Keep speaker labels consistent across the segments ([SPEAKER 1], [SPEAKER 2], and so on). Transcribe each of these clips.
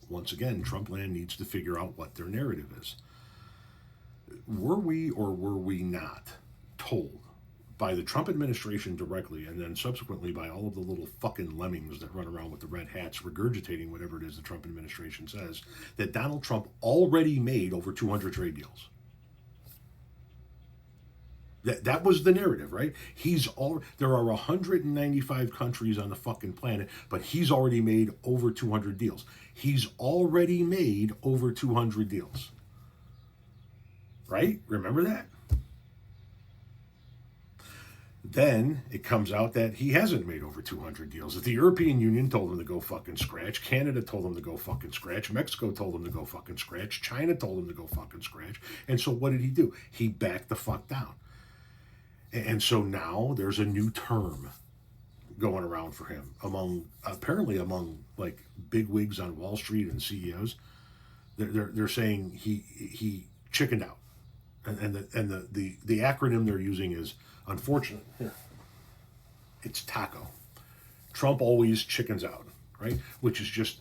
[SPEAKER 1] once again, Trump land needs to figure out what their narrative is. Were we or were we not told by the Trump administration directly, and then subsequently by all of the little fucking lemmings that run around with the red hats regurgitating whatever it is the Trump administration says, that Donald Trump already made over 200 trade deals? That was the narrative, right? There are 195 countries on the fucking planet, but he's already made over 200 deals. He's already made over 200 deals. Right? Remember that? Then it comes out that he hasn't made over 200 deals. That the European Union told him to go fucking scratch. Canada told him to go fucking scratch. Mexico told him to go fucking scratch. China told him to go fucking scratch. And so what did he do? He backed the fuck down. And so now there's a new term going around for him apparently among like big wigs on Wall Street and CEOs. They're saying he chickened out, and the acronym they're using is, unfortunately, it's TACO. Trump always chickens out, right? Which is just,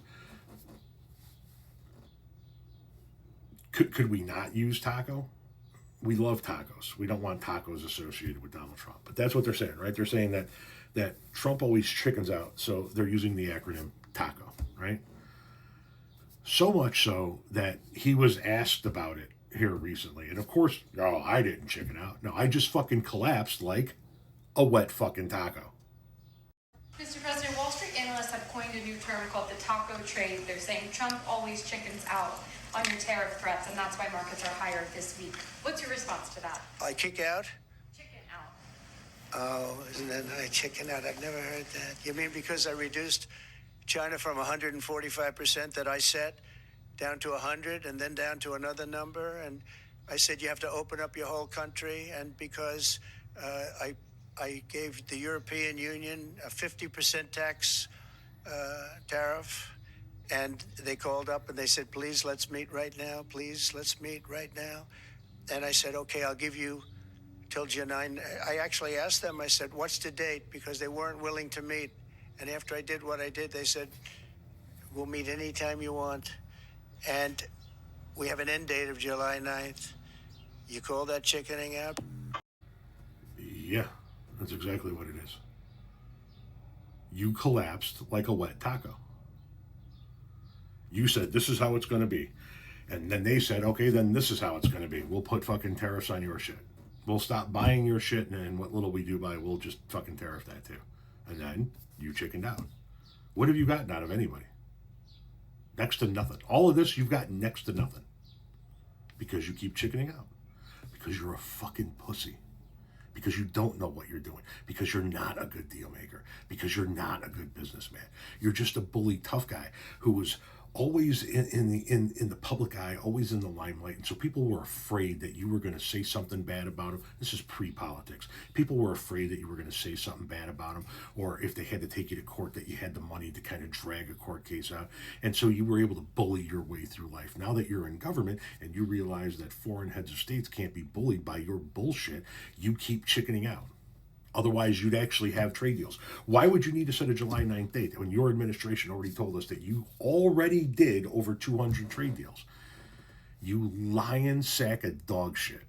[SPEAKER 1] could we not use TACO? We love tacos. We don't want tacos associated with Donald Trump. But that's what they're saying, right? They're saying that Trump always chickens out, so they're using the acronym TACO, right? So much so that he was asked about it here recently. And of course, oh, I didn't chicken out. No, I just fucking collapsed like a wet fucking taco.
[SPEAKER 2] Mr. President, Wall Street analysts have coined a new term called the taco trade. They're saying Trump always chickens out on your tariff threats, and that's why markets are higher this week. What's your response to that?
[SPEAKER 3] I kick out?
[SPEAKER 2] Chicken out.
[SPEAKER 3] Oh, isn't that nice? Chicken out. I've never heard that. You mean because I reduced China from 145% that I set down to 100 and then down to another number? And I said you have to open up your whole country, and because I gave the European Union a 50% tax tariff, and they called up and they said, please, let's meet right now. Please, let's meet right now. And I said, okay, I'll give you till July 9. I actually asked them, I said, what's the date? Because they weren't willing to meet. And after I did what I did, they said, we'll meet anytime you want. And we have an end date of July 9th. You call that chickening out?
[SPEAKER 1] Yeah, that's exactly what it is. You collapsed like a wet taco. You said, this is how it's going to be. And then they said, okay, then this is how it's going to be. We'll put fucking tariffs on your shit. We'll stop buying your shit, and what little we do buy, we'll just fucking tariff that too. And then you chickened out. What have you gotten out of anybody? Next to nothing. All of this, you've got next to nothing. Because you keep chickening out. Because you're a fucking pussy. Because you don't know what you're doing. Because you're not a good deal maker. Because you're not a good businessman. You're just a bully tough guy who was always in the public eye, always in the limelight. And so people were afraid that you were going to say something bad about him. This is pre-politics. People were afraid that you were going to say something bad about him, or if they had to take you to court, that you had the money to kind of drag a court case out. And so you were able to bully your way through life. Now that you're in government and you realize that foreign heads of states can't be bullied by your bullshit, you keep chickening out. Otherwise, you'd actually have trade deals. Why would you need to set a July 9th date when your administration already told us that you already did over 200 trade deals? You lying sack of dog shit.